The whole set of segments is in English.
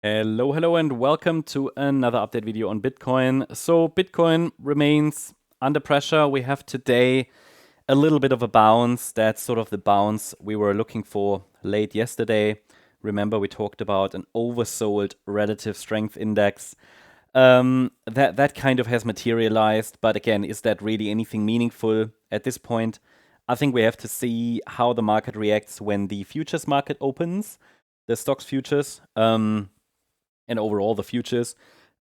Hello, and welcome to another update video on Bitcoin. So Bitcoin remains under pressure. We have today a little bit of a bounce. That's sort of the bounce we were looking for late yesterday. Remember, we talked about an oversold relative strength index. That kind of has materialized. But again, is that really anything meaningful at this point? I think we have to see how the market reacts when the futures market opens, the stocks futures. And overall the futures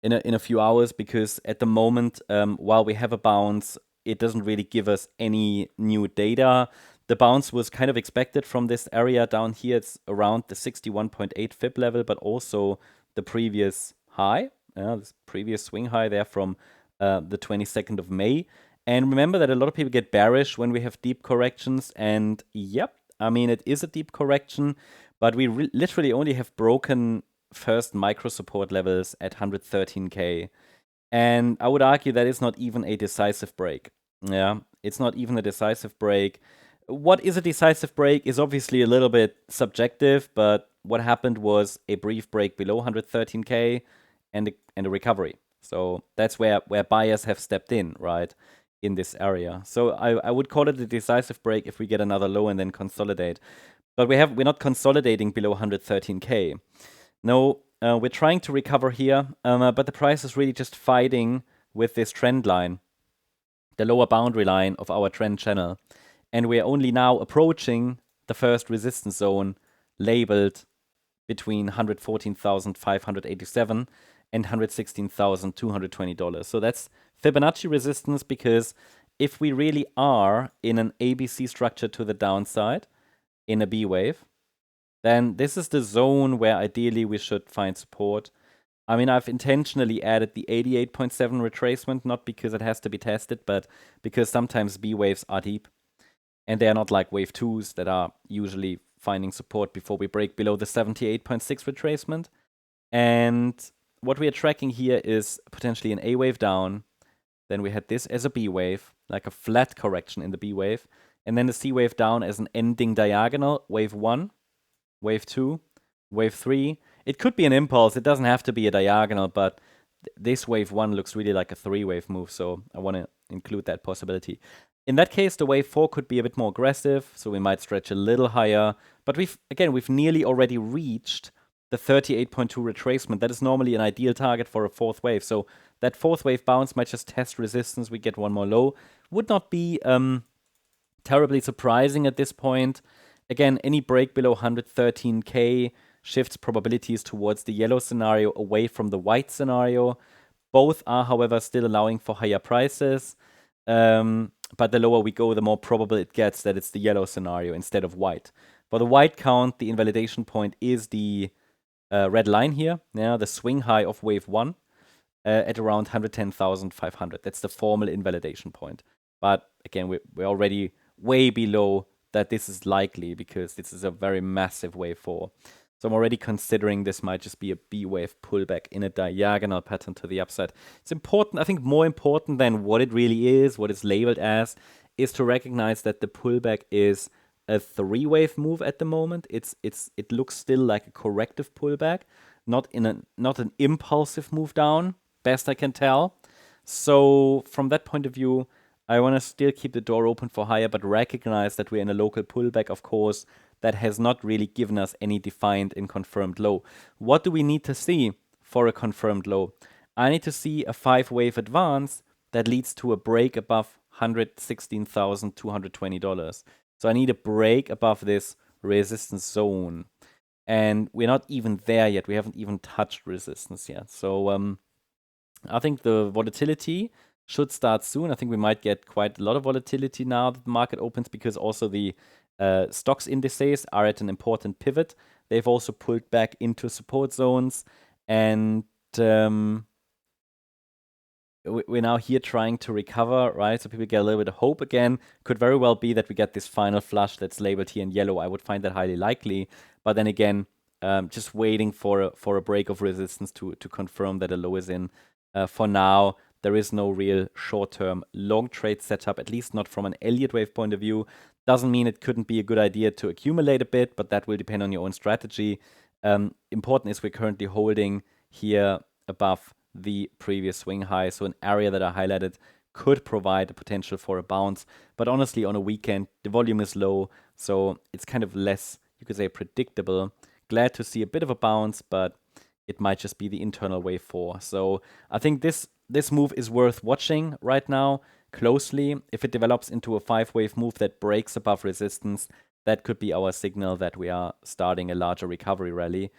in a few hours, because at the moment, while we have a bounce, it doesn't really give us any new data. The bounce was kind of expected from this area down here. It's around the 61.8 fib level, but also the previous high, this previous swing high there from the 22nd of May. And remember that a lot of people get bearish when we have deep corrections. And yep, I mean, it is a deep correction, but we literally only have broken first micro support levels at 113k, and I would argue that is not even a decisive break. Yeah, it's not even a decisive break. What is a decisive break is obviously a little bit subjective, but what happened was a brief break below 113k and a recovery. So that's where buyers have stepped in, right, in this area. So I would call it a decisive break if we get another low and then consolidate. But we're not consolidating below 113k. No, we're trying to recover here, but the price is really just fighting with this trend line, the lower boundary line of our trend channel. And we're only now approaching the first resistance zone labeled between $114,587 and $116,220. So that's Fibonacci resistance, because if we really are in an ABC structure to the downside in a B wave, then this is the zone where ideally we should find support. I mean, I've intentionally added the 88.7 retracement, not because it has to be tested, but because sometimes B waves are deep. And they are not like wave 2s that are usually finding support before we break below the 78.6 retracement. And what we are tracking here is potentially an A wave down. Then we had this as a B wave, like a flat correction in the B wave. And then the C wave down as an ending diagonal, wave 1. Wave 2, wave 3. It could be an impulse. It doesn't have to be a diagonal, but this wave 1 looks really like a 3-wave move, so I want to include that possibility. In that case, the wave 4 could be a bit more aggressive, so we might stretch a little higher. But we've nearly already reached the 38.2 retracement. That is normally an ideal target for a fourth wave. So that fourth wave bounce might just test resistance. We get one more low. Would not be terribly surprising at this point. Again, any break below 113k shifts probabilities towards the yellow scenario away from the white scenario. Both are, however, still allowing for higher prices. But the lower we go, the more probable it gets that it's the yellow scenario instead of white. For the white count, the invalidation point is the red line here, the swing high of wave 1 at around 110,500. That's the formal invalidation point. But again, we're already way below that this is likely, because this is a very massive wave 4. So I'm already considering this might just be a B wave pullback in a diagonal pattern to the upside. It's important, I think more important than what it really is, what it's labeled as, is to recognize that the pullback is a 3-wave move at the moment. It looks still like a corrective pullback, not an impulsive move down, best I can tell. So from that point of view, I want to still keep the door open for higher, but recognize that we're in a local pullback, of course, that has not really given us any defined and confirmed low. What do we need to see for a confirmed low? I need to see a 5-wave advance that leads to a break above $116,220. So I need a break above this resistance zone. And we're not even there yet. We haven't even touched resistance yet. So I think the volatility should start soon. I think we might get quite a lot of volatility now that the market opens, because also the stocks indices are at an important pivot. They've also pulled back into support zones, and we're now here trying to recover, right? So people get a little bit of hope again. Could very well be that we get this final flush that's labeled here in yellow. I would find that highly likely. But then again, just waiting for a break of resistance to confirm that a low is in. For now, there is no real short-term long trade setup, at least not from an Elliott Wave point of view. Doesn't mean it couldn't be a good idea to accumulate a bit, but that will depend on your own strategy. Important is we're currently holding here above the previous swing high. So an area that I highlighted could provide a potential for a bounce. But honestly, on a weekend, the volume is low. So it's kind of less, you could say, predictable. Glad to see a bit of a bounce, but it might just be the internal wave 4. So I think this move is worth watching right now closely. If it develops into a 5-wave move that breaks above resistance, that could be our signal that we are starting a larger recovery rally.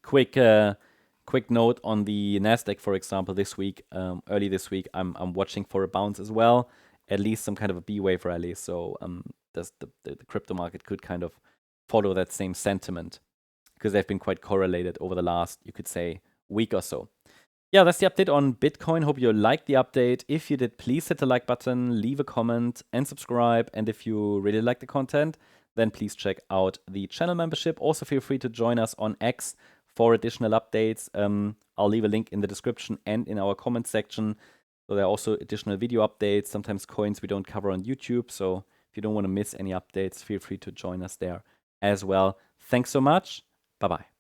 Quick note on the Nasdaq, for example, this week, early this week, I'm watching for a bounce as well, at least some kind of a B wave rally. So the crypto market could kind of follow that same sentiment because they've been quite correlated over the last, you could say, week or so. Yeah, that's the update on Bitcoin. Hope you liked the update. If you did, please hit the like button, leave a comment, and subscribe. And if you really like the content, then please check out the channel membership. Also, feel free to join us on X for additional updates. I'll leave a link in the description and in our comment section. So there are also additional video updates, sometimes coins we don't cover on YouTube. So if you don't want to miss any updates, feel free to join us there as well. Thanks so much. Bye-bye.